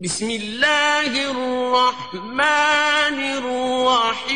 بسم الله الرحمن الرحيم।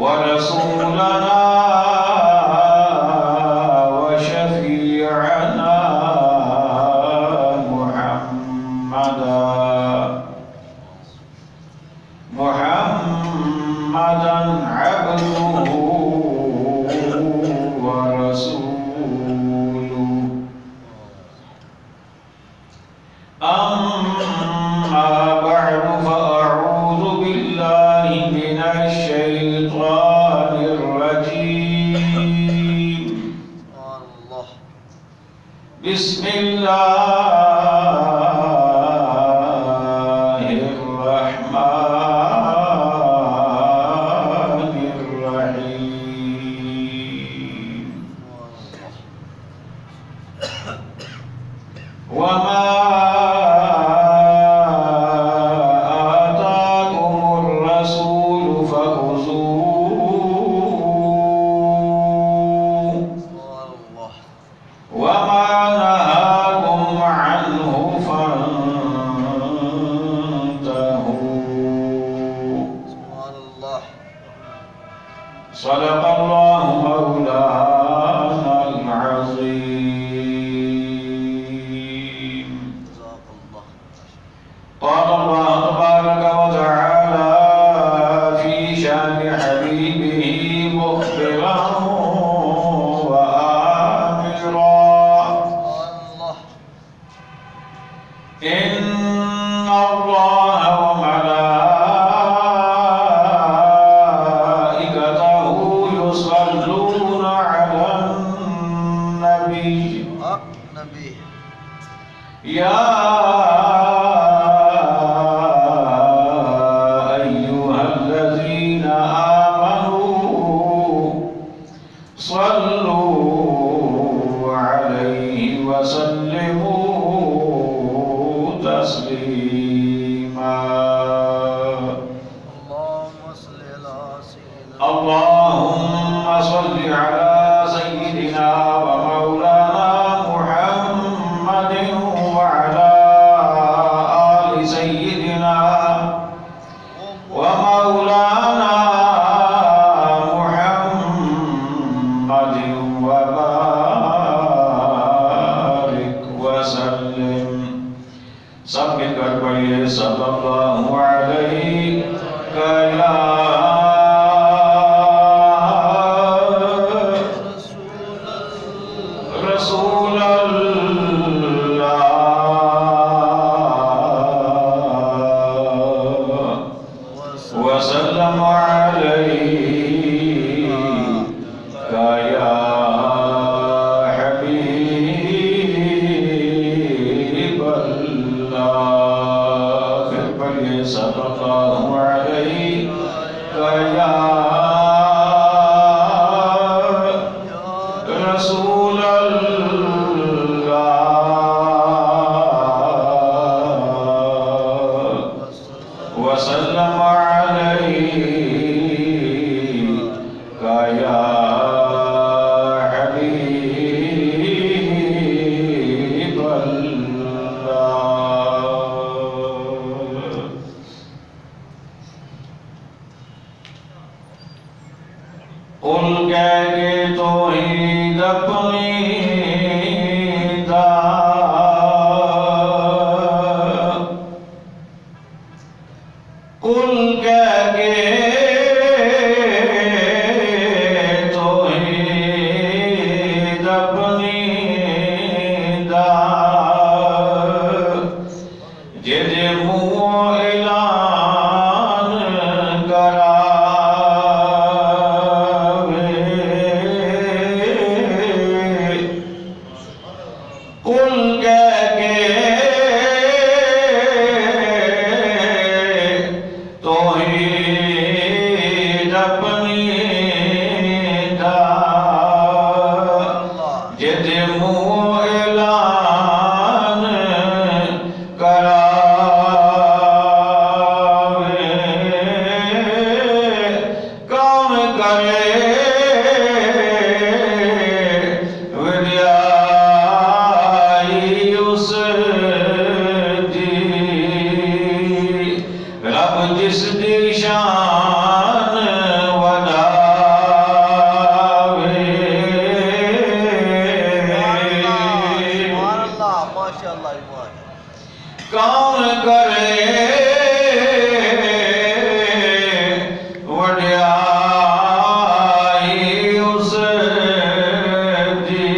ورسولنا وشفيعنا محمدا عبده ورسوله. أما بعد فأعوذ بالله من الشيطان الرجيم. بسم الله الرحمن الرحيم. وما ومولانا محمد وبارك وسلم. سب مل کر پڑھیے صلی اللہ علیہ یا رسول اللہ وسلم علیہ یا حبیب اللہ. پھر پڑھیے صلی اللہ علیہ یا رسول اللہ وسلم علیہ یا حبیب اللہ. قل کہہ کے توحید اپنی قل کہہ کے توحید اپنی جد منہ اعلان کراوے. قل کہہ کے توحید اپنی جد منہ اعلان کراوے. کام کرے وڈیائی اس دی رب جس دی شان وداوے. کام کرے وڈیائی اس دی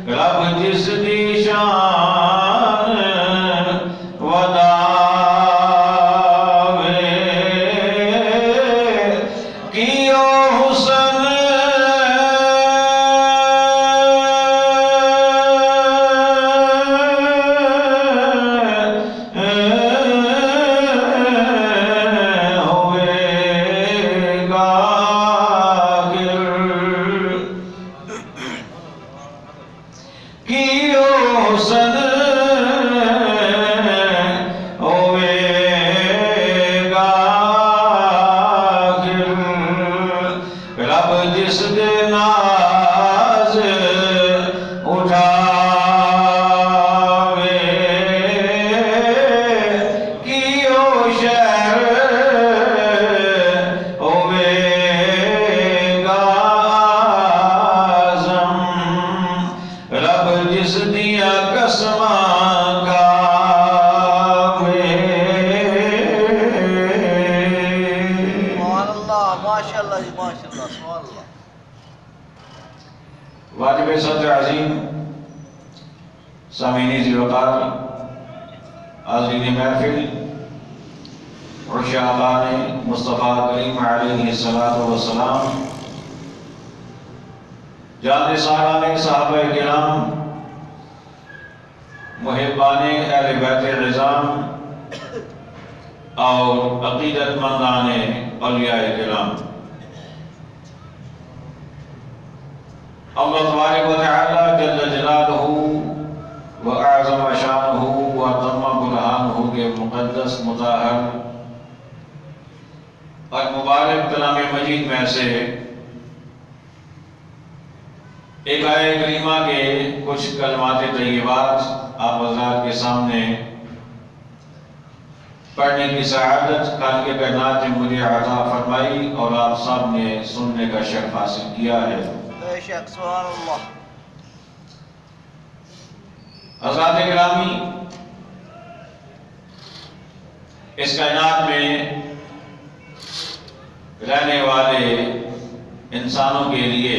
رب جس دی شان وداوے. کیو حسن کیو حسن ہوئے گا رب جس دے ناز اٹھاوے. کیو شہر ہوئے گا اعظم رب جس دیا قسماں کھاوے. ماشاءاللہ جی ماشاءاللہ سبحان اللہ. واجب صدر عظیم سامعین ذی وقار حاضرین محفل عشاقان مصطفیٰ کریم علیہ السلام جان سالان صحابہ کرام محبان اہل بیت العظام اور عقیدت مندان اولیاء کرام. اللہ تبارک و تعالی جل جلالہ و اعظم شانہ و تم برہانہ کے مقدس مطہر اور مبارک کلام مجید میں سے ایک آیہ کریمہ کے کچھ کلمات طیبات آپ حضرات کے سامنے پڑھنے کی سعادت خالق کائنات نے مجھے عطا فرمائی اور آپ سب نے سننے کا شرف حاصل کیا ہے۔ بے شک سبحان اللہ۔ حضرات گرامی، اس کائنات میں رہنے والے انسانوں کے لیے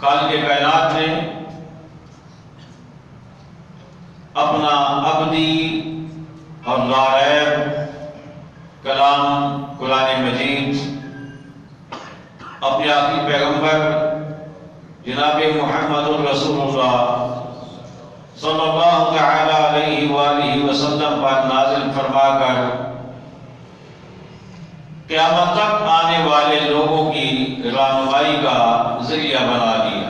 خالق کائنات نے اپنا ابدی اور لا ریب کلام قرآن مجید اپنے آخری پیغمبر جناب محمد الرسول اللہ صلی اللہ تعالی علیہ وآلہ وسلم پر نازل فرما کر قیامت تک آنے والے لوگوں کی رہنمائی کا ذریعہ بنا دیا۔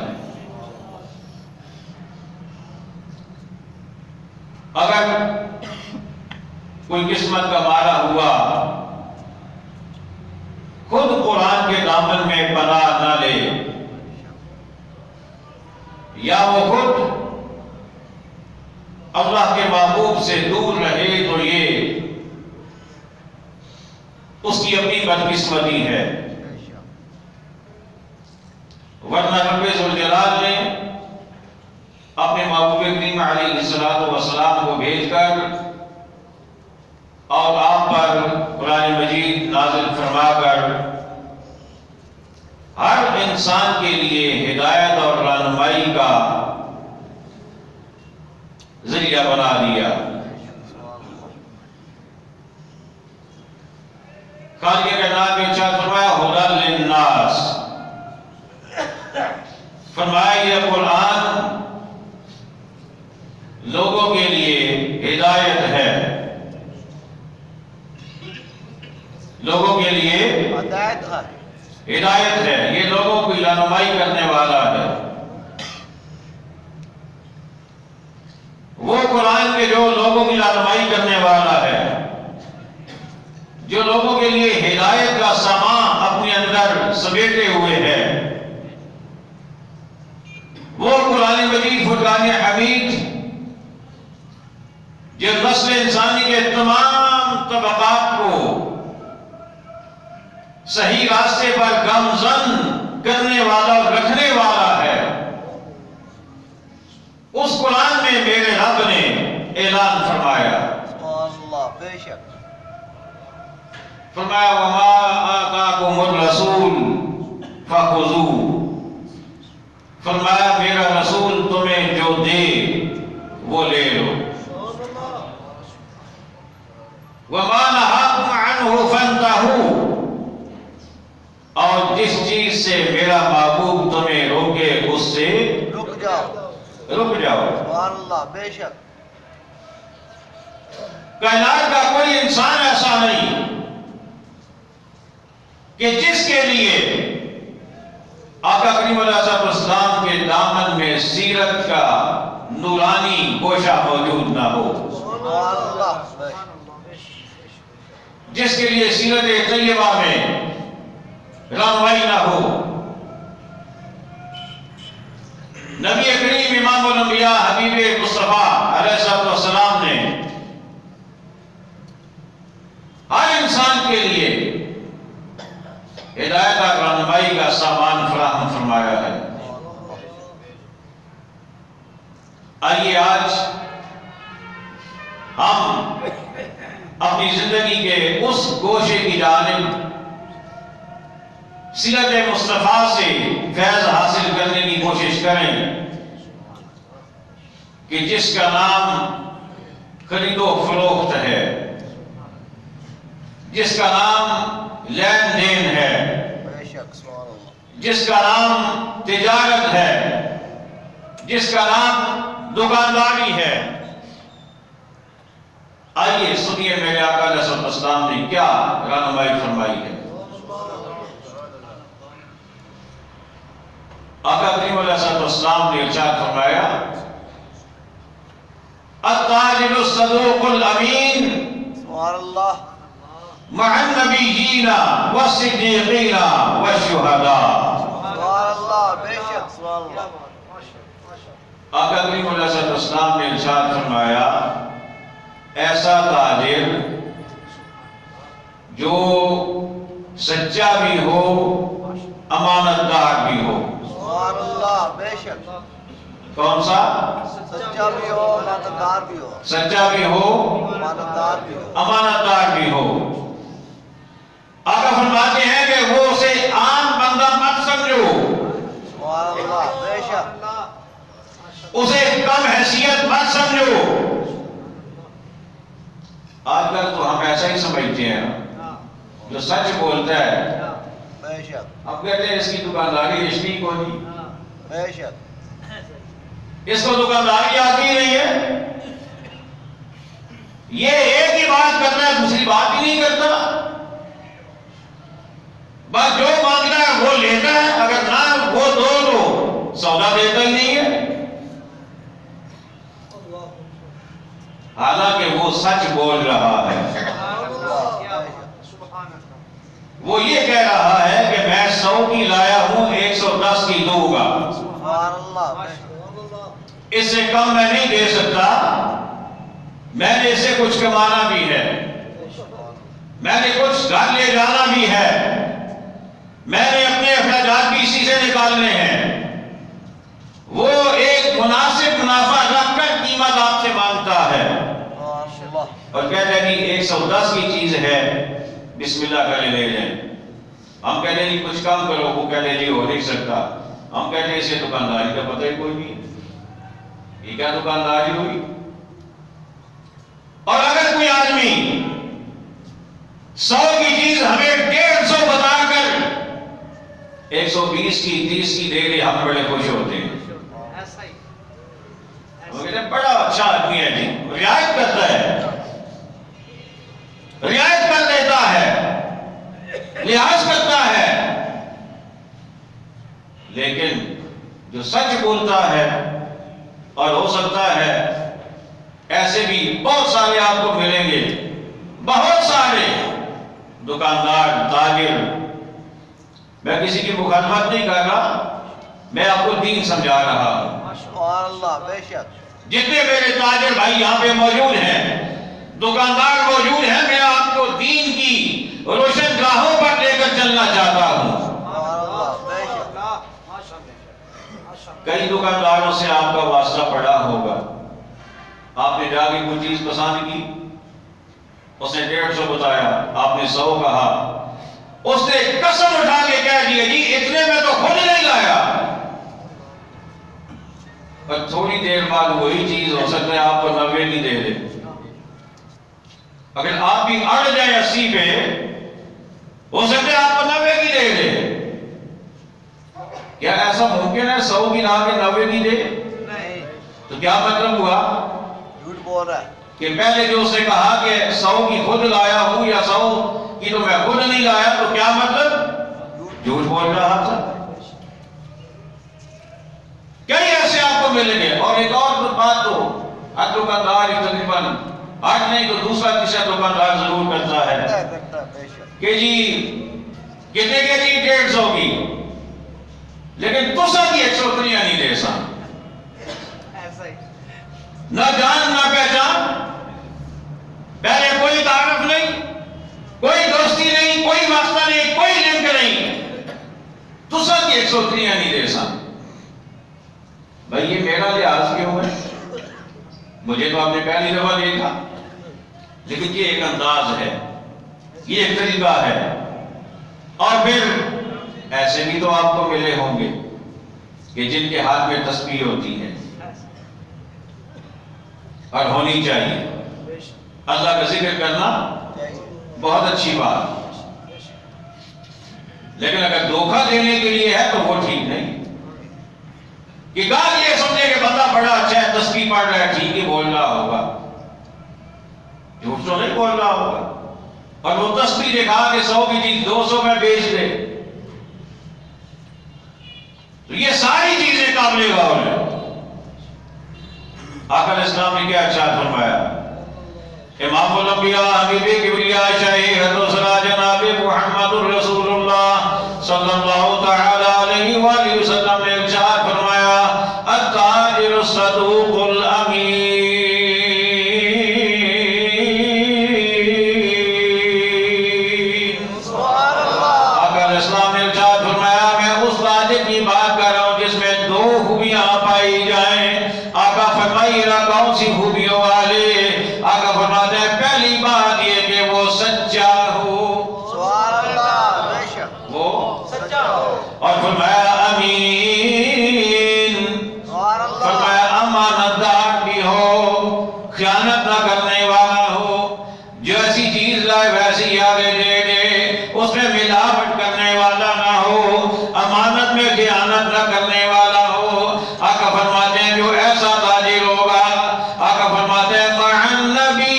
اگر کوئی قسمت کا مارا ہوا خود قرآن کے دامن میں پناہ نہ لے، یا وہ خود اللہ کے محبوب سے دور رہے، تو یہ اس کی اپنی بدقسمتی ہے۔ ورنہ رب ذوالجلال نے اپنے محبوب کریم علیہ السلام کو بھیج کر اور آپ پر قرآن مجید نازل فرما کر ہر انسان کے لیے ہدایت اور رہنمائی کا ذریعہ بنا دیا۔ خالق کائنات نے ارشاد فرمایا ھدی للناس، فرمایا یہ قرآن لوگوں کے لیے ہدایت ہے، لوگوں کے لیے ہدایت ہے، یہ لوگوں کی رہنمائی کرنے والا ہے۔ وہ قرآن کے جو لوگوں کی رہنمائی کرنے والا ہے، جو لوگوں کے لیے ہدایت کا سامان اپنے اندر سمیٹے ہوئے ہے، وہ قرآن مجید فرقان حمید جو نسل انسانی کے تمام طبقات کو صحیح راستے پر گامزن کرنے والا اور رکھنے والا ہے، اس قرآن میں میرے رب نے اعلان فرمایا، سبحان اللہ، بے شک فرمایا وما آتاکم الرسول فخذوہ، فرمایا میرا رسول تمہیں جو دے وہ لے لو، وما نہاکم عنہ فانتہوا، اور جس چیز سے میرا محبوب تمہیں روکے اس سے رک جاؤ۔ سبحان اللہ، بے شک کائنات کا کوئی انسان ایسا نہیں کہ جس کے لیے آقا کریم علیہ السلام کے دامن میں سیرت کا نورانی گوشہ موجود نہ ہو، سبحان اللہ، جس کے لیے سیرت طیبہ میں رہنمائی نہ ہو۔ نبی کریم امام الانبیاء حبیب مصطفیٰ علیہ السلام نے ہر انسان کے لیے ہدایت اور رہنمائی کا سامان فراہم فرمایا ہے۔ آئیے آج ہم اپنی زندگی کے اس گوشے کی جانب سیرت مصطفیٰ سے فیض حاصل کرنے کی کوشش کریں کہ جس کا نام خرید و فروخت ہے، جس کا نام لین دین ہے، بے شک سبحان اللہ، جس کا نام تجارت ہے، جس کا نام دکانداری ہے۔ آئیے سنیے میرے آقا علیہ السلام نے کیا رہنمائی فرمائی ہے۔ آقا کریم علیہ السلام نے ارشاد فرمایا التاجر الصدوق الامین سبحان اللہ، مع النبیین والصدیقین والشہداء۔ سبحان اللہ، بے شک سبحان اللہ، آقا کریم علیہ السلام نے ارشاد فرمایا ایسا تاجر جو سچا بھی ہو امانت دار بھی ہو. سبحان اللہ. بے شک. کون سا؟ سچا بھی ہو امانت دار بھی ہو. سچا بھی ہو امانت دار بھی ہو. امانت دار بھی ہو. آقا فرماتے ہیں کہ وہ اسے عام بندہ مت سمجھو. سبحان اللہ. بے شک. اسے کم حیثیت مت سمجھو. آج کل تو ہم ایسا ہی سمجھتے ہیں جو سچ بولتا ہے. بے شک. اب کہتے ہیں اس کی دکانداری رشتی کو نہیں. بے شک. اس کو دکانداری آتی نہیں ہے. یہ ایک ہی بات کرتا ہے دوسری بات ہی نہیں کرتا. بس جو مانگتا ہے وہ لیتا ہے. اگر نہ وہ دو تو سودا دیتا ہی نہیں ہے. حالانکہ وہ سچ بول رہا ہے. وہ یہ کہہ رہا ہے کہ میں 100 کی لایا ہوں 110 کی دوں گا. سبحان اللہ. اس سے کم میں نہیں دے سکتا. میں نے اسے کچھ کمانا بھی ہے. میں نے کچھ گھر لے جانا بھی ہے. میں نے اپنے اخراجات بھی اسی سے نکالنے ہیں. وہ ایک مناسب منافع رکھ کر قیمت آپ سے مانگتا ہے اور کہتا ہے کہ 110 کی چیز ہے بسم اللہ کرے لے جائیں. ہم کہتے ہیں کچھ کام کرو. وہ کہتے ہیں جی ہو نہیں سکتا. ہم کہتے ہیں اسے دکانداری کا پتہ ہی کوئی نہیں. یہ کیا دکانداری ہوئی؟ اور اگر کوئی آدمی 100 کی چیز ہمیں 150 بتا کر 120 کی 30 کی دے دے ہم بڑے خوش ہوتے ہیں. ہم کہتے ہیں بڑا اچھا آدمی ہے جی. رعایت کرتا ہے. رعایت کر دیتا ہے. لحاظ کرتا ہے. لیکن جو سچ بولتا ہے اور ہو سکتا ہے ایسے بھی بہت سارے آپ کو ملیں گے. بہت سارے دکاندار تاجر. میں کسی کی مخالفت نہیں کر رہا. میں آپ کو دین سمجھا رہا ہوں. سبحان اللہ. بے شک. جتنے میرے تاجر بھائی یہاں پہ موجود ہیں دکاندار موجود ہیں میں آپ کو دین کی روشن راہوں پر لے کر چلنا چاہتا ہوں. سبحان اللہ. بے شک. کئی دکانداروں سے آپ کا واسطہ پڑا ہوگا. آپ نے جا کے کوئی چیز پسند کی. اس نے 150 بتایا. آپ نے 100 کہا. اس نے قسم اٹھا کے کہہ دیا جی اتنے میں تو خود نہیں لایا. اور تھوڑی دیر بعد وہی چیز ہو سکتا ہے آپ کو 90 کی دے دے. اگر آپ بھی اڑ جائیں 80 پہ ہو سکتا ہے آپ کو 90 کی دے دے. کیا ایسا ممکن ہے 100 کی لا کے 90 کی دے؟ نہیں. تو کیا مطلب ہوا؟ جھوٹ بول رہا ہے. کہ پہلے جو اس نے کہا کہ 100 کی خود لایا ہوں یا 100 کی تو میں خود نہیں لایا تو کیا مطلب؟ جھوٹ بول رہا تھا. کئی ایسے آپ کو ملیں گے. اور ایک اور بات تو ہر دکاندار تقریباً آج نہیں تو دوسرا تیسرا دکاندار ضرور کرتا ہے کہ جی کتنے کے جی 150 کی. لیکن تسا کی 103 نہیں دے سا. نہ جان نہ پہچان. پہلے کوئی تعارف نہیں, کوئی دوستی نہیں, کوئی واسطہ نہیں, کوئی لنک نہیں. تسا کی 103 نہیں دے سا. بھائی یہ میرا لحاظ کیوں ہے؟ مجھے تو آپ نے پہلی دفعہ دیکھا. لیکن یہ ایک انداز ہے, یہ ایک طریقہ ہے. اور پھر ایسے بھی تو آپ کو ملے ہوں گے کہ جن کے ہاتھ میں تسبیح ہوتی ہے اور ہونی چاہیے. اللہ کا ذکر کرنا بہت اچھی بات, لیکن اگر دھوکہ دینے کے لیے ہے تو وہ ٹھیک نہیں. کہ گاہ یہ سمجھے کہ بندہ بڑا اچھا ہے, تسبیح پڑھ رہا ہے, ٹھیک ہی بول رہا ہوگا, جھوٹ تو نہیں بول رہا ہوگا. اور وہ تسبیح دکھا کہ 100 کی چیز 200 میں بیچ دے. تو یہ ساری چیزیں قابل غور ہیں. آقا علیہ السلام نے کیا ارشاد فرمایا؟ امام الانبیاء حبیب کبریاء شاہ حضرت جناب محمد رسول اللہ صلی اللہ تعالی علیہ وآلہ وسلم نے ارشاد فرمایا التاجر الصدوق الامین خیانت نہ کرنے والا ہو، جو ایسی چیز لائے ویسی آگے دے دے، اس میں ملاوٹ کرنے والا نہ ہو، امانت میں خیانت نہ کرنے والا ہو۔ آقا فرماتے ہیں جو ایسا تاجر ہوگا، آقا فرماتے ہیں مع النبی،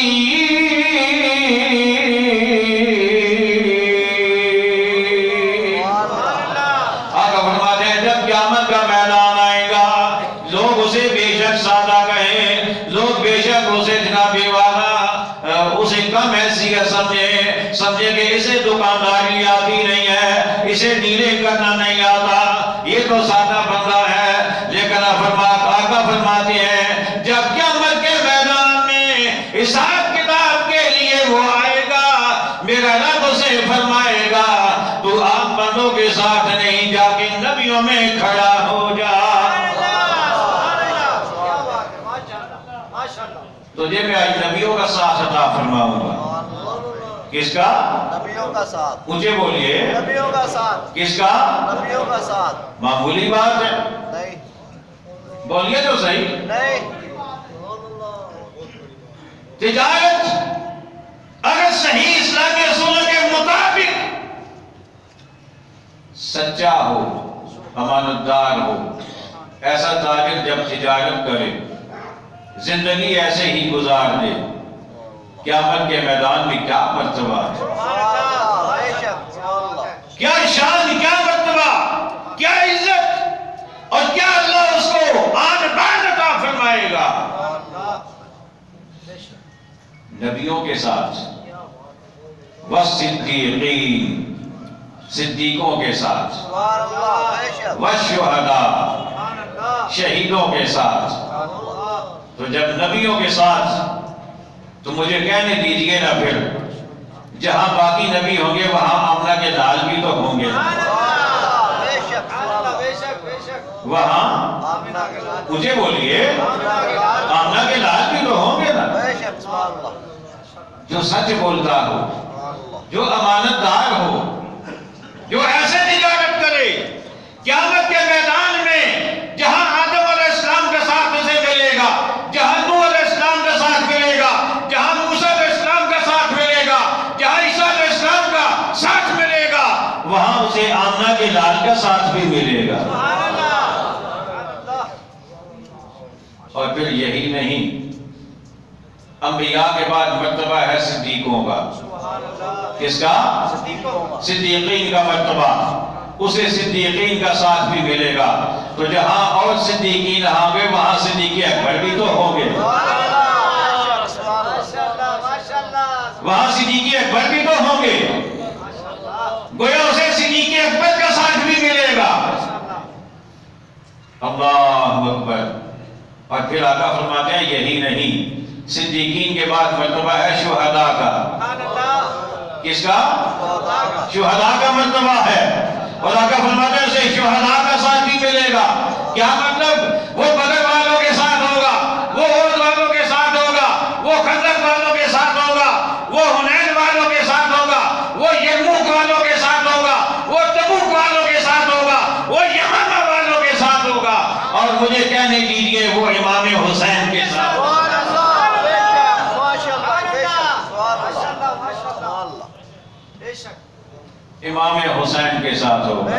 آقا فرماتے ہیں جب قیامت کا میدان آئے گا، لوگ اسے بے شک سادہ کہیں، لوگ بے شک اسے جنابی والا، اسے کم حیثیت سمجھے کہ اسے دکانداری آتی نہیں ہے، اسے ڈیلنگ کرنا نہیں آتا، یہ تو سادہ بندہ ہے۔ لیکن آقا فرماتے ہیں جب قیامت کے میدان میں حساب کتاب کے لیے وہ آئے گا، میرا رب اسے فرمائے گا تو عام بندوں کے ساتھ نہیں، جا کے نبیوں میں کھڑا ہو جا۔ تجھے میں آج نبیوں کا ساتھ عطا فرماؤں گا۔ کس کا؟ نبیوں کا ساتھ۔ مجھے بولیے، نبیوں کا ساتھ۔ کس کا؟ نبیوں کا ساتھ۔ معمولی بات ہے، نہیں بولیے تو صحیح۔ نہیں۔ تجارت اگر صحیح اسلامی اصولوں کے مطابق سچا ہو، امانتدار ہو، ایسا تاجر جب تجارت کرے، زندگی ایسے ہی گزار دے، قیامت کے میدان میں کیا مرتبہ ہے، بے شک، سبحان اللہ۔ کیا شان، کیا مرتبہ، کیا عزت، اور کیا اللہ اس کو آن بعد عطا فرمائے گا۔ نبیوں کے ساتھ، والصدیقین، صدیقوں کے ساتھ، سبحان اللہ، بے شک، والشہداء، شہیدوں کے ساتھ۔ تو جب نبیوں کے ساتھ، تو مجھے کہنے دیجئے نا پھر جہاں باقی نبی ہوں گے وہاں آمنہ کے لال بھی تو ہوں گے، بے شک، بے شک، بے شک، وہاں مجھے بولیے آمنہ کے لال بھی تو ہوں گے نا۔ بے شک، سبحان اللہ، جو سچ بولتا ہو، جو امانت دار ہو، جو ایسے تجارت کرے، قیامت کے میدان میں جہاں آدم علیہ السلام کے ساتھ اسے ملے گا، جہاں نوح علیہ السلام کے ساتھ ملے گا، جہاں موسیٰ علیہ السلام کا ساتھ ملے گا، جہاں عیسیٰ علیہ السلام کا ساتھ ملے گا، وہاں اسے آمنہ کے لال کا ساتھ بھی ملے گا۔ اور پھر یہی نہیں، انبیاء کے بعد مرتبہ ہے صدیقوں کا۔ کس کا؟ صدیقین کا مرتبہ، اسے صدیقین کا ساتھ بھی ملے گا۔ تو جہاں اور صدیقین ہوں گے وہاں صدیق اکبر بھی تو ہوں گے، وہاں صدیق اکبر بھی تو ہوں گے، گویا اسے صدیق اکبر کا ساتھ بھی ملے گا۔ اللہ اکبر۔ اور پھر آقا فرماتے ہیں یہی نہیں، صدیقین کے بعد مرتبہ ہے شہداء کا۔ کس کا؟ شہداء کا مرتبہ ہے، اور آقا فرماتے ہیں اسے شہداء کا ساتھ بھی ملے گا۔ کیا مطلب؟ وہ بدر والوں کے ساتھ ہوگا، وہ احد والوں کے ساتھ ہوگا، وہ خندق والوں کے ساتھ ہوگا، وہ حنین والوں کے ساتھ ہوگا، وہ یرموک والوں کے ساتھ ہوگا، وہ تبوک والوں کے ساتھ ہوگا، وہ یمامہ والوں کے ساتھ ہوگا، اور مجھے کہنے دیجئے وہ امام حسین کے ساتھ ہوگا۔ امام حسین کے ساتھ ہوگا،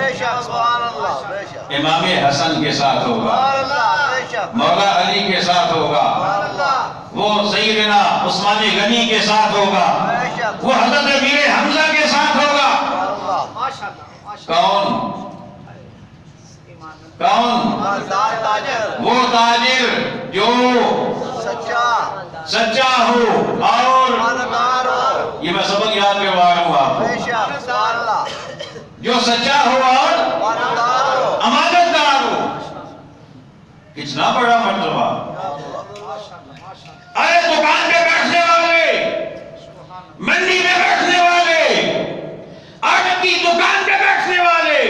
امام حسن کے ساتھ ہوگا، مولا علی کے ساتھ ہوگا، وہ سیدنا عثمان غنی کے ساتھ ہوگا، وہ حضرت امیر حمزہ کے ساتھ ہوگا۔ کون؟ کون؟ وہ تاجر جو سچا ہو اور یہ میں سبق یاد کروا رہا ہوں آپ کو، جو سچا ہو اور امانت دار ہو۔ کتنا بڑا مرتبہ! ارے دکان پہ بیٹھنے والے، منڈی میں بیٹھنے والے، آٹھ کی دکان پہ بیٹھنے والے،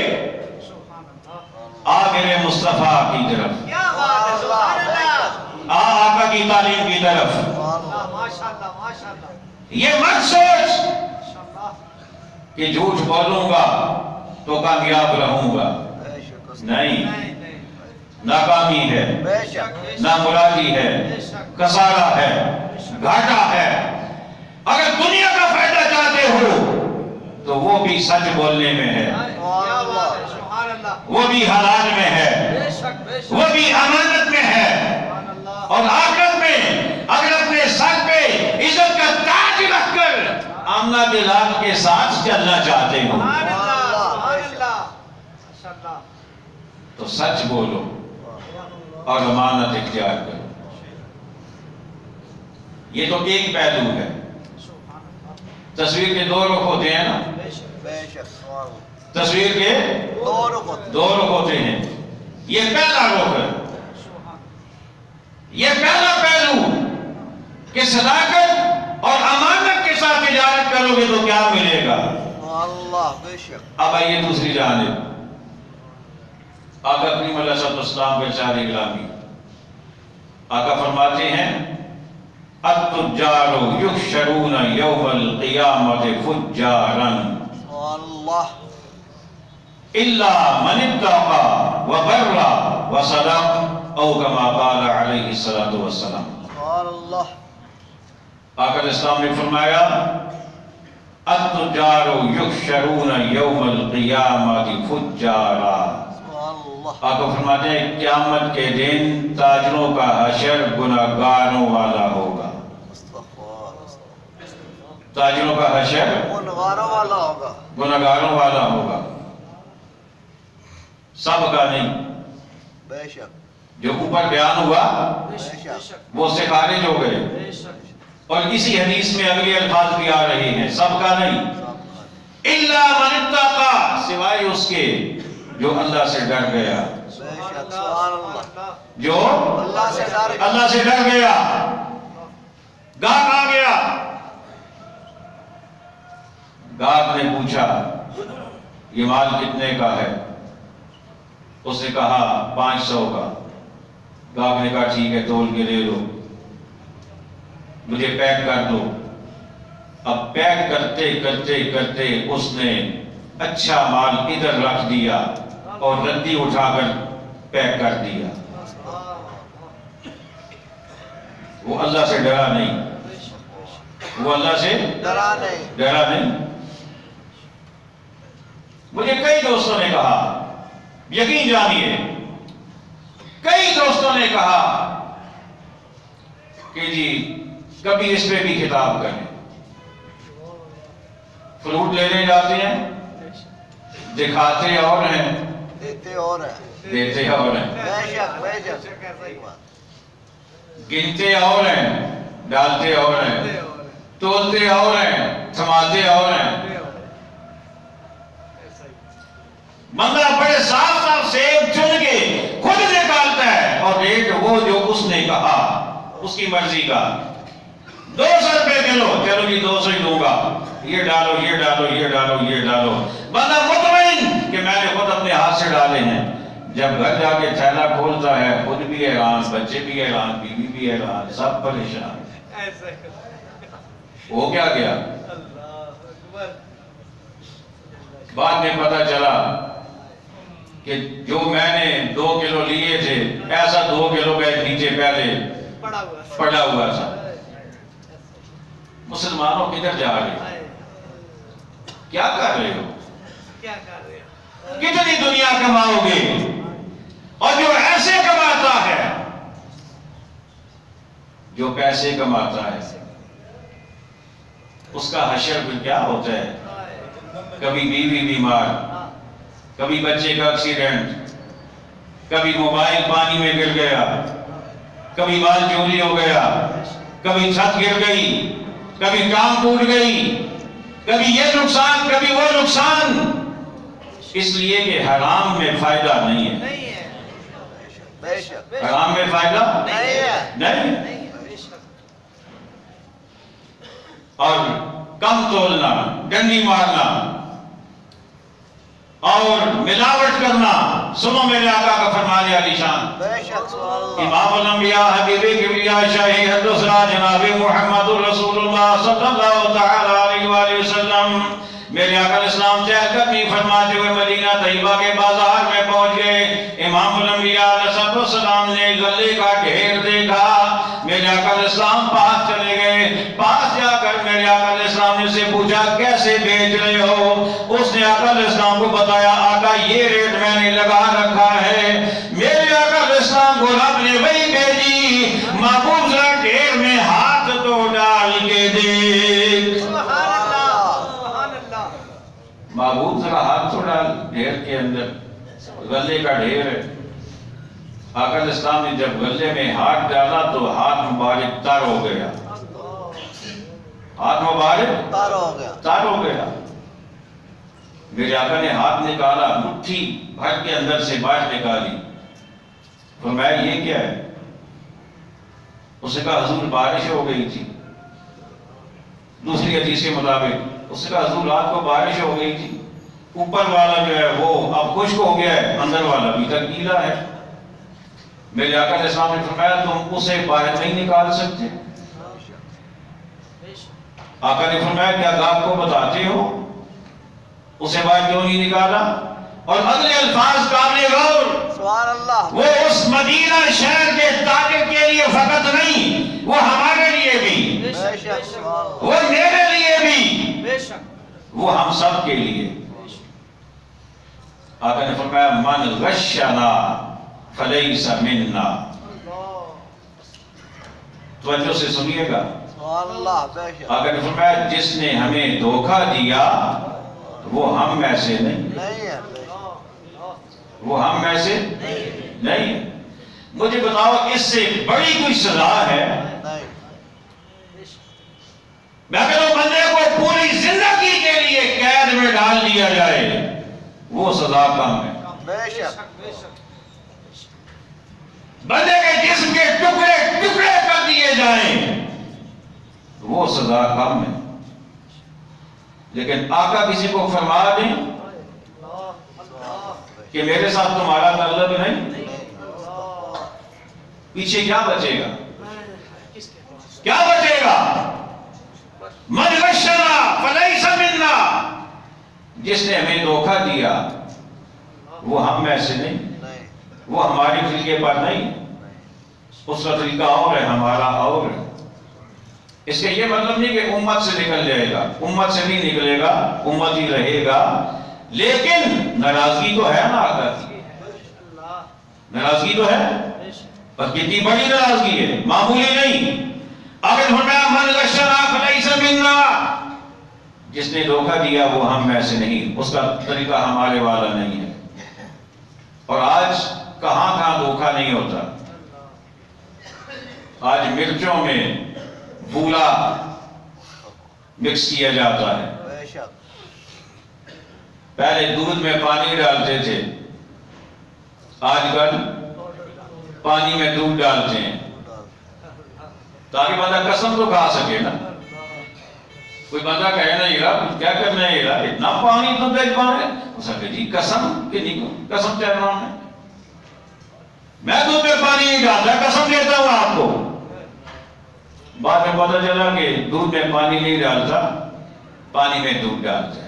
آ میرے مصطفیٰ کی طرف، آقا کی تعلیم کی طرف۔ یہ مت سوچ کہ جھوٹ بولوں گا تو کامیاب رہوں گا، نہیں، ناکامی ہے، نامرادی ہے، خسارہ ہے، گھاٹا ہے. اگر دنیا کا فائدہ چاہتے ہو تو وہ بھی سچ بولنے میں ہے, وہ بھی حلال میں ہے, وہ بھی امانت میں ہے, اور آخرت میں اگر اپنے سر پہ عزت کا تاج رکھ کر آمنہ بلال کے ساتھ چلنا چاہتے ہو تو سچ بولو اور امانت اختیار کرو. یہ تو ایک پہلو ہے. تصویر کے دو رخ ہوتے ہیں نا, تصویر کے دو رخ ہوتے ہیں. یہ پہلا رخ ہے, یہ پہلا پہلو کہ صداقت اور امانت کے ساتھ تجارت کرو گے تو کیا ملے گا. اب آئیے دوسری جانب. آقا کریم علیہ السلام کے شاہ غلامی, آقا فرماتے ہیں التجار یحشرون یوم القیامت فجارا الا من اتقى وبر وصدق او كما قال علیہ الصلوۃ والسلام. آقا الاسلام نے فرمایا التجار یحشرون یوم القیامت فجارا. آقا فرماتے ہیں قیامت کے دن تاجروں کا حشر گناہگاروں والا ہوگا. تاجروں کا حشر گناہگاروں والا ہوگا, سب کا نہیں. جو اوپر بیان ہوا وہ سے خارج ہو گئے, اور اسی حدیث میں اگلے الفاظ بھی آ رہے ہیں, سب کا نہیں. الا من اتقى, سوائے اس کے جو اللہ سے ڈر گیا, جو اللہ سے ڈر گیا. گاہک آ گیا, گاہک نے پوچھا یہ مال کتنے کا ہے؟ اس نے کہا 500 کا. گاہک نے کہا ٹھیک ہے تول کے دے دو, مجھے پیک کر دو. اب پیک کرتے کرتے کرتے اس نے اچھا مال ادھر رکھ دیا اور رتی اٹھا کر پیک کر دیا. وہ اللہ سے ڈرا نہیں, وہ اللہ سے ڈرا نہیں. مجھے کئی دوستوں نے کہا, یقین جانیے کئی دوستوں نے کہا کہ جی کبھی اس پہ بھی خطاب کریں. فروٹ لینے جاتے ہیں, دکھاتے اور ہیں, دیتے اور ہیں, گنتے اور ہیں, ڈالتے اور ہیں, تولتے اور ہیں, تھماتے اور ہیں. بندہ بڑے صاف صاف سیب چن کے خود نکالتا ہے, اور ریٹ وہ جو اس نے کہا اس کی مرضی کا. 200 روپے کلو, چلو جی 200 ہی دوں گا, یہ ڈالو یہ ڈالو یہ ڈالو یہ ڈالو. بندہ مطمئن کہ میں نے خود اپنے ہاتھ سے ڈالے ہیں. جب گھر جا کے تھیلا کھولتا ہے, خود بھی حیران, بچے بھی حیران, بیوی بھی حیران, سب پریشان. وہ کیا گیا؟ بعد میں پتہ چلا کہ جو میں نے 2 کلو لیے تھے, ایسا 2 کلو کا نیچے پہلے پڑا ہوا تھا. مسلمانوں کدھر جا رہے ہو؟ کیا کر رہے ہو؟ کتنی دنیا کماؤ گے؟ اور جو ایسے کماتا ہے, جو پیسے کماتا ہے, اس کا حشر پھر کیا ہوتا ہے؟ کبھی بیوی بیمار, کبھی بچے کا ایکسیڈنٹ, کبھی موبائل پانی میں گر گیا, کبھی مال چوری ہو گیا, کبھی چھت گر گئی, کبھی کام ٹوٹ گئی, کبھی یہ نقصان کبھی وہ نقصان. اس لیے کہ حرام میں فائدہ نہیں ہے. حرام میں فائدہ نہیں. اور کم تولنا, ڈنڈی مارنا اور ملاوٹ کرنا, سنو میرے آقا کا فرمان علی شان. امام الانبیاء حبیب کبریاء شاہی حدثنا جناب محمد رسول اللہ صلی اللہ تعالی علیہ وآلہ وسلم. میرے آقا الاسلام چہل قدمی فرماتے ہوئے مدینہ طیبہ کے بازار میں پہنچ گئے. امام الانبیاء علیہ السلام نے غلے کا ڈھیر دیکھا. میرے آقا علیہ السلام پاس چلے گئے. پاس جا کر میرے آقا علیہ السلام نے اسے پوچھا کیسے بیچ رہے ہو؟ اس نے آقا علیہ السلام کو بتایا آقا یہ ریٹ میں نے لگا رکھا ہے. میرے آقا علیہ السلام کو رب نے وہی بھیجی محبوب ذرا ڈھیر میں ہاتھ تو ڈال کے دیکھ. محبوب ذرا ہاتھ تو ڈال ڈھیر کے اندر، غلے کا ڈھیر ہے. آقا علیہ السلام نے جب غلے میں ہاتھ ڈالا تو ہاتھ مبارک تر ہو گیا. ہاتھ مبارک تر ہو گیا. میرے آقا نے ہاتھ نکالا، مٹھی بھر کے اندر سے باہر نکالی. فرمایا یہ کیا ہے؟ اس نے کہا حضور بارش ہو گئی تھی. دوسری حدیث کے مطابق اس نے کہا حضور رات کو بارش ہو گئی تھی، اوپر والا جو ہے وہ اب خشک ہو گیا ہے، اندر والا ابھی تک گیلا ہے. میرے آقا علیہ السلام نے فرمایا تم اسے باہر نہیں نکال سکتے؟ آقا نے فرمایا کیا آپ کو بتاتے ہو اسے باہر کیوں نہیں نکالا؟ اور اگلے الفاظ قابل غور، سبحان اللہ، وہ اس مدینہ شہر کے تاجر کے لیے فقط نہیں، وہ ہمارے لیے بھی، بے شک، سبحان اللہ، وہ میرے لیے بھی، وہ ہم سب کے لیے. آقا نے فرمایا من غشنا فلیس منا. توجہ سے سنیے گا. سبحان اللہ، بے شک، آقا نے فرمایا جس نے ہمیں دھوکہ دیا وہ ہم میں سے نہیں، نہیں ہے، وہ ہم میں سے نہیں ہے. مجھے بتاؤ اس سے بڑی کوئی سزا ہے؟ نہیں، میں اگر وہ بندے کو پوری زندگی کے لیے قید میں ڈال دیا جائے وہ سزا کم ہے. بے شک، بندے کے جسم کے ٹکڑے ٹکڑے کر دیے جائیں وہ سزا کم ہے. لیکن آقا کسی کو فرما دیں کہ میرے ساتھ تمہارا تعلق نہیں، پیچھے کیا بچے گا؟ کیا بچے گا؟ من غشنا فلیس منا. جس نے ہمیں دھوکہ دیا وہ ہم میں سے نہیں، وہ ہماری طریقے پر نہیں. اس کا طریقہ اور ہے، ہمارا اور ہے. اس کا یہ مطلب نہیں کہ امت سے نکل جائے گا، امت سے نہیں نکلے گا، امت ہی رہے گا. لیکن ناراضگی تو ہے نا آقا کی، ناراضگی تو ہے، اور کتنی بڑی ناراضگی ہے، معمولی نہیں. اگر فرمایا من غشنا فلیس منا، جس نے دھوکہ دیا وہ ہم میں سے نہیں، اس کا طریقہ ہمارے والا نہیں ہے. اور آج کہاں کہاں دھوکہ نہیں ہوتا. آج مرچوں میں بولا مکس کیا جاتا ہے. بے شک، پہلے دودھ میں پانی ڈالتے تھے، آج کل پانی میں دودھ ڈالتے ہیں تاکہ بندہ قسم تو کھا سکے نا. کوئی بندہ کہے نا یہ رہا کیا کرنا ہے، یہ رہا اتنا پانی تو دیکھ پانے اسے کہ جی قسم کہ نہیں، قسم چاہ رہا ہوں میں دودھ میں پانی نہیں ڈالتا، قسم دیتا ہوں آپ کو. بعد میں پتہ چلا کہ دودھ میں پانی نہیں ڈالتا، پانی میں دودھ ڈالتا ہے.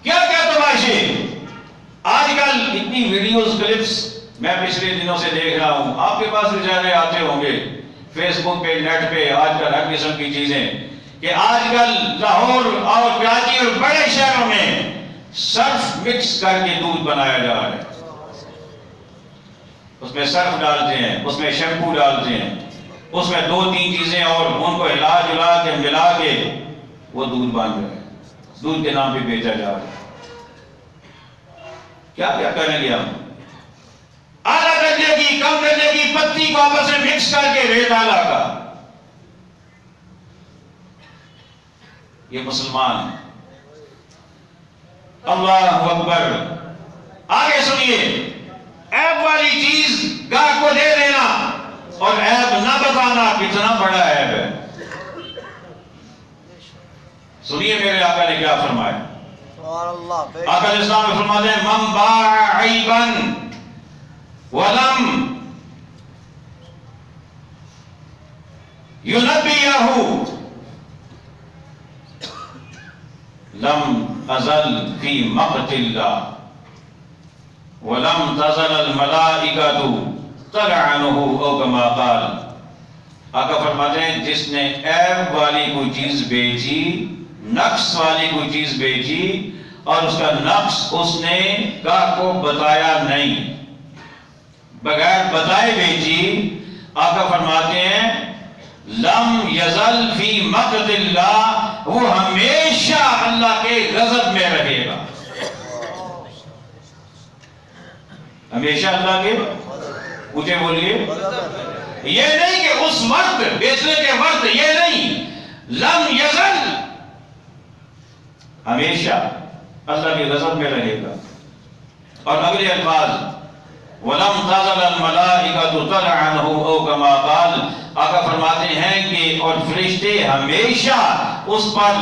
کیا کیا تماشے. آج کل اتنی ویڈیوز کلپس میں پچھلے دنوں سے دیکھ رہا ہوں، آپ کے پاس بیچارے آتے ہوں گے فیس بک پہ، نیٹ پہ، آج کل ہر قسم کی چیزیں کہ آج کل لاہور اور کراچی اور بڑے شہروں میں سرف مکس کر کے دودھ بنایا جا رہا ہے. اس میں سرف ڈالتے ہیں، اس میں شیمپو ڈالتے ہیں، اس میں 2-3 چیزیں اور ان کو ہلا جلا کے ملا کے وہ دودھ بن رہا ہے، دودھ کے نام پہ بیچا جا رہا ہے. کیا کیا کریں گے ہم؟ اعلیٰ درجے کی کم درجے کی پتی کو آپس میں مکس کر کے ریت اعلیٰ کا. یہ مسلمان ہے. اللہ اکبر. آگے سنیے، عیب والی چیز گاہ کو دے دینا اور عیب نہ بتانا کتنا بڑا عیب ہے. سنیے میرے آقا نے کیا فرمایا. آقا علیہ السلام نے فرماتے ہیں من باع عیبا ولم ينبئه لم ازل في مقت الله ولم تزل الملائكة طلع عنہ او کما قال، آقا فرماتے ہیں جس نے عیب والی کوئی چیز بیچی، نقص والی کوئی چیز بیچی اور اس کا نقص اس نے گاہک کو بتایا نہیں، بغیر بتائے بیچی، آقا فرماتے ہیں لم یزل فی مقت اللہ، وہ ہمیشہ اللہ کے غضب میں رہے گا، ہمیشہ اللہ کے، مجھے بولیے، یہ نہیں کہ اس وقت بیچنے کے وقت، یہ نہیں، لم یزل، ہمیشہ اللہ کے غضب میں رہے گا۔ اور اگلے الفاظ وَلَمْ تَزَلَ الْمَلَائِكَةُ تَلْعَنُهُ أَوْ كَمَا قَالَ، آقا فرماتے ہیں کہ اور فرشتے ہمیشہ اس پر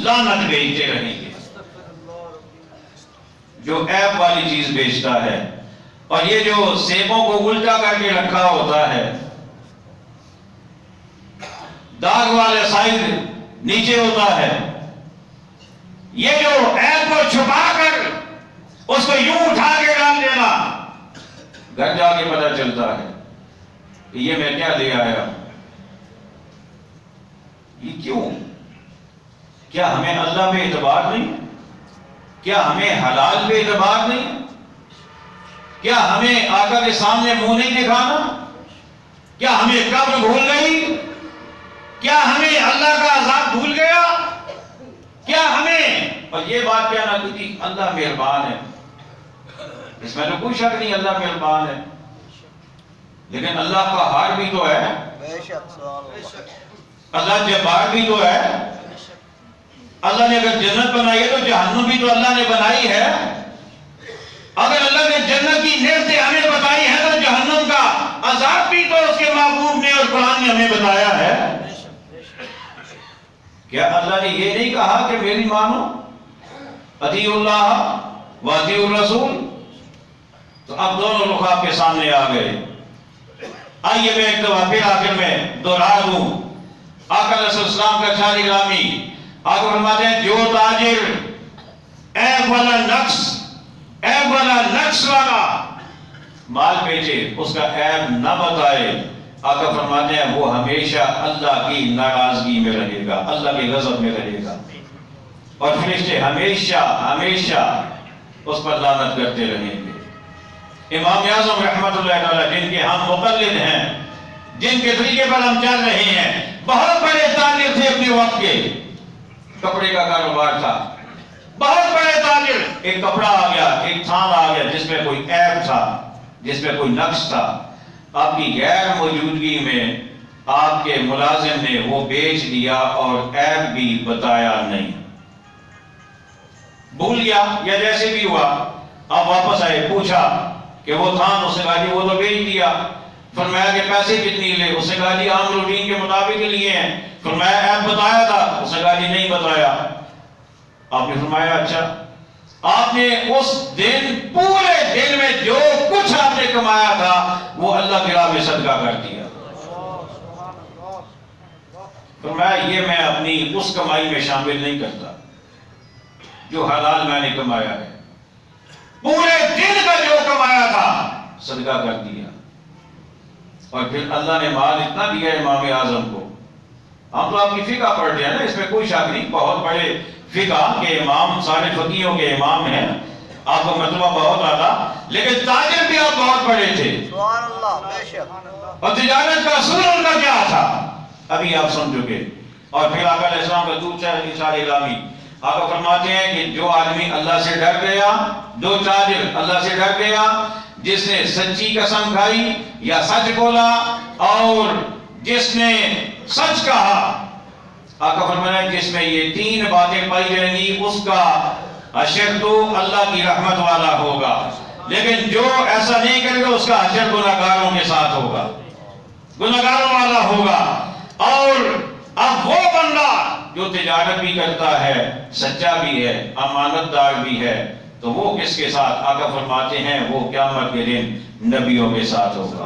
لعنت بھیجتے رہیں گے جو عیب والی چیز بیچتا ہے۔ اور یہ جو سیبوں کو الٹا کر کے رکھا ہوتا ہے، داغ والے سائز نیچے ہوتا ہے، یہ جو عیب کو چھپا کر اس کو یوں اٹھا کے ڈال دینا، گھر جا کے پتہ چلتا ہے کہ یہ میں کیا لے آیا، یہ کیوں؟ کیا ہمیں اللہ پہ اعتبار نہیں؟ کیا ہمیں حلال پہ اعتبار نہیں؟ کیا ہمیں آقا کے سامنے منہ نہیں دکھانا؟ کیا ہمیں قبر بھول گئی؟ کیا ہمیں اللہ کا عذاب بھول گیا؟ کیا ہمیں، اور یہ بات کیا نہ کہ اللہ مہربان ہے، اس میں تو کوئی شک نہیں اللہ مہربان ہے، لیکن اللہ قہار بھی تو ہے، اللہ جبار بھی تو ہے، اللہ نے اگر جنت بنائی ہے تو جہنم بھی تو اللہ نے بنائی ہے، اگر اللہ نے جنت کی نعمتیں ہمیں بتائی ہیں تو جہنم کا عذاب بھی تو اس کے محبوب نے اور قرآن نے ہمیں بتایا ہے۔ کیا اللہ نے یہ نہیں کہا کہ میری مانو، اطیعوا اللہ و اطیعوا الرسول؟ تو اب دونوں رخ آپ کے سامنے آ گئے۔ آئیے میں ایک دفعہ پھر آخر میں دوہرا دوں، آقا علیہ السلام کا چھاری گرامی، آقا فرماتے ہیں جو تاجر عیب والا نقص والا مال بیچے، اس کا عیب نہ بتائے، آقا فرماتے ہیں وہ ہمیشہ اللہ کی ناراضگی میں رہے گا، اللہ کے غضب میں رہے گا، اور فرشتے ہمیشہ اس پر لعنت کرتے رہیں گے۔ امام اعظم رحمت اللہ تعالی جن کے ہم مقلد ہیں، جن کے طریقے پر ہم چل رہے ہیں، بہت بڑے تاجر تھے اپنے وقت کے، کپڑے کا کاروبار تھا، بہت بڑے تاجر، ایک کپڑا آ گیا، ایک تھان آ گیا جس میں کوئی عیب تھا، جس میں کوئی نقص تھا، آپ کی غیر موجودگی میں آپ کے ملازم نے وہ بیچ دیا اور عیب بھی بتایا نہیں، بھول گیا یا جیسے بھی ہوا، آپ واپس آئے، پوچھا کہ وہ تھان، اس نے کہا جی وہ تو بیچ دیا، فرمایا کہ پیسے کتنی لے، اس نے کہا جی عام روٹین کے مطابق لیے ہیں، فرمایا عیب بتایا تھا، اس نے کہا جی نہیں بتایا، آپ نے فرمایا اچھا، آپ نے اس دن پورے دن میں جو کچھ آپ نے کمایا تھا وہ اللہ کی راہ میں صدقہ کر دیا، فرمایا یہ میں اپنی اس کمائی میں شامل نہیں کرتا جو حلال میں نے کمایا ہے، پورے دن کا جو کمایا تھا صدقہ کر دیا۔ اور پھر اللہ نے مال اتنا دیا امام اعظم کو، ہم تو آپ کی فقہ پڑھتے ہیں نا، اس میں کوئی شک نہیں، بہت بڑے فقہ کے امام، سارے فقیوں کے امام ہیں، آپ کا مرتبہ بہت آتا، لیکن تاجر بھی آپ بہت بڑے تھے، سبحان اللہ، بے شک، اور تجارت کا اصول ان کا کیا تھا ابھی آپ سن چکے۔ اور پھر آقا علیہ السلام کا دوسرا اشارہ اعلامی، آقا فرماتے ہیں کہ جو آدمی اللہ سے ڈر گیا، دو تاجر اللہ سے ڈر گیا، جس نے سچی قسم کھائی یا سچ بولا، اور جس نے سچ کہا، آقا فرمایا جس میں یہ تین باتیں پائی جائیں گی اس کا حشر تو اللہ کی رحمت والا ہوگا، لیکن جو ایسا نہیں کرے گا اس کا حشر گناہگاروں کے ساتھ ہوگا، گناہگاروں والا ہوگا۔ اور اب وہ بندہ جو تجارت بھی کرتا ہے، سچا بھی ہے، امانت دار بھی ہے، تو وہ کس کے ساتھ؟ آقا فرماتے ہیں وہ قیامت کے دن نبیوں کے ساتھ ہوگا،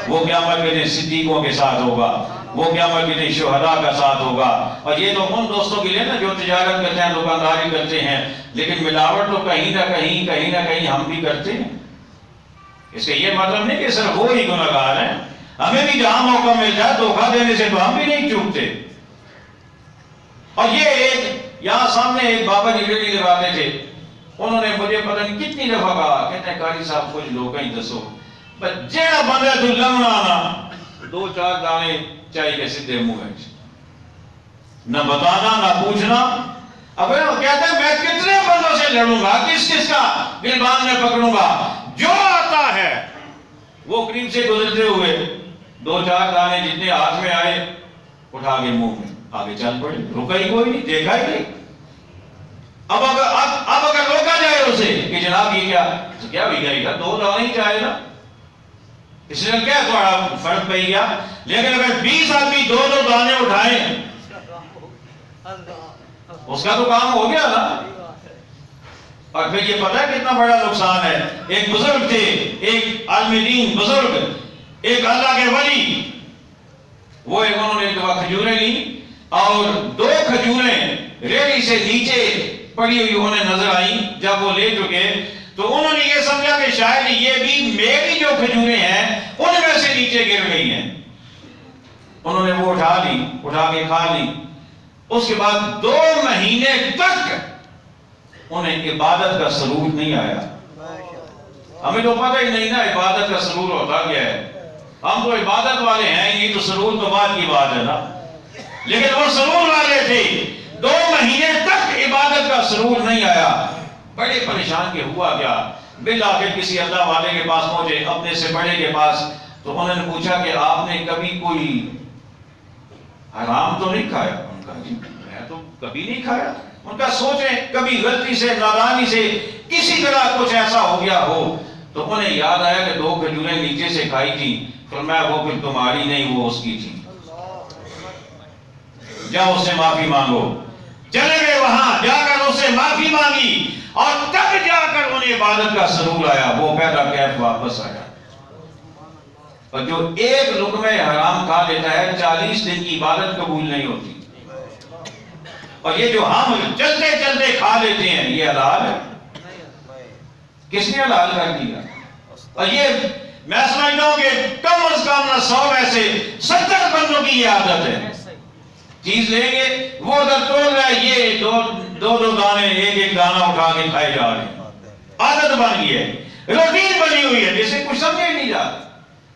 وہ قیامت کے دن صدیقوں کے ساتھ ہوگا، وہ قیامت کے دن شہداء کا ساتھ ہوگا۔ اور یہ تو ان دوستوں کے لیے نا جو تجارت کرتے ہیں، دکانداری کرتے ہیں، لیکن ملاوٹ تو کہیں نہ کہیں ہم بھی کرتے ہیں، اس کا یہ مطلب نہیں کہ صرف وہ ہی گناہگار ہیں، ہمیں بھی جہاں موقع مل جائے دھوکہ دینے سے تو ہم بھی نہیں چوکتے۔ اور یہ ایک یہاں سامنے ایک بابا جی ریڈی لگاتے تھے، انہوں نے مجھے پتہ نہیں کتنی دفعہ کہا، کہتے ہیں قاری صاحب کچھ لوگ ہی دسو بس جیڑا بندہ تو لنگنا آنا 2-4 دانے چاہیے کے سدھے منہ ہے، نہ بتانا نہ پوچھنا۔ اب وہ کہتے ہیں میں کتنے بندوں سے لڑوں گا، کس کس کا گلبان میں پکڑوں گا، جو آتا ہے وہ قریب سے گزرتے ہوئے 2-4 دانے جتنے ہاتھ میں آئے اٹھا کے منہ میں آگے چل پڑے، رکا ہی کوئی نہیں، دیکھا ہی نہیں۔ اب اگر روکا جائے اسے کہ جناب یہ کیا بھی گئی گا، 2 دانے ہی چاہے نا، اس نے کیا تھوڑا فرق پہ گیا۔ لیکن اگر 20 آدمی 2-2 دانے اٹھائیں اس کا تو کام ہو گیا نا۔ اور پھر یہ پتہ ہے کتنا بڑا نقصان ہے۔ ایک بزرگ تھے، ایک عالم دین بزرگ، ایک اللہ کے ولی، وہ انہوں نے ایک دفعہ کھجوریں لی اور 2 کھجوریں ریلی سے نیچے پڑی ہوئی انہیں نظر آئیں۔ جب وہ لے چکے تو انہوں نے یہ سمجھا کہ شاید یہ بھی میری جو کھجوریں ہیں ان میں سے نیچے گر گئی ہیں۔ انہوں نے وہ اٹھا کے کھا لی۔ اس کے بعد 2 مہینے تک انہیں عبادت کا سرور نہیں آیا۔ ہمیں تو پتہ ہی نہیں نا عبادت کا سرور ہوتا کیا ہے، ہم تو عبادت والے ہیں، یہ تو سرور تو بعد کی بات ہے نا، لیکن وہ سرور والے تھے۔ 2 مہینے تک عبادت کا سرور نہیں آیا، بڑے پریشان کے ہوا کیا، بالآخر کسی اللہ والے کے پاس پہنچے، اپنے سے بڑے کے پاس، تو انہوں نے پوچھا کہ آپ نے کبھی کوئی حرام تو نہیں کھایا؟ ان کا جی میں تو کبھی نہیں کھایا۔ ان کا سوچیں کبھی غلطی سے نادانی سے کسی طرح کچھ ایسا ہو گیا ہو، تو انہیں یاد آیا کہ 2 کھجوریں نیچے سے کھائی تھی، فرمایا وہ پھر تمہاری نہیں وہ اس کی تھی، جاؤ اس سے معافی مانگو۔ چلے گئے وہاں، جا کر اس سے معافی مانگی اور تب جا کر انہیں عبادت کا سرور آیا، وہ پیدا کیف واپس آیا۔ اور جو ایک لقمہ حرام کھا لیتا ہے 40 دن کی عبادت قبول نہیں ہوتی۔ اور یہ جو ہم چلتے چلتے کھا لیتے ہیں یہ حلال ہے؟ کس نے حلال کر دیا؟ اور یہ میں سمجھتا ہوں کہ کم از کم 100 میں سے 70 بندوں کی یہ عادت ہے، چیز لیں گے وہ ادھر توڑ رہا ہے، یہ 2 دانے ایک دانہ اٹھا کے کھائے جا رہے ہیں، عادت بن گئی ہے، روٹین بنی ہوئی ہے، جسے کچھ سمجھے نہیں جاتا۔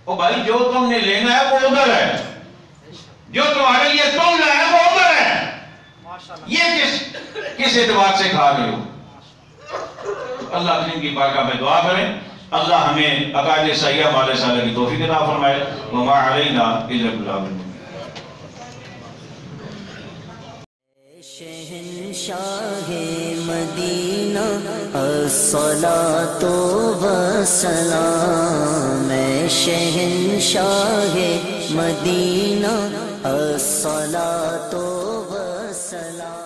او بھائی جو تم نے لینا ہے وہ ادھر ہے، جو تمہارے لیے تم لائے ہیں وہ ادھر ہے، یہ کس اعتبار سے کھا رہے ہو؟ اللہ کریم کی بارگاہ میں دعا کریں، اللہ ہمیں عقائد صحیحہ والے صالح کی توفیق عطا فرمائے۔ وما علینا الا البلاغ المبین۔ شہنشاہ مدینہ الصلاۃ والسلام، شہنشاہ مدینہ الصلاۃ والسلام۔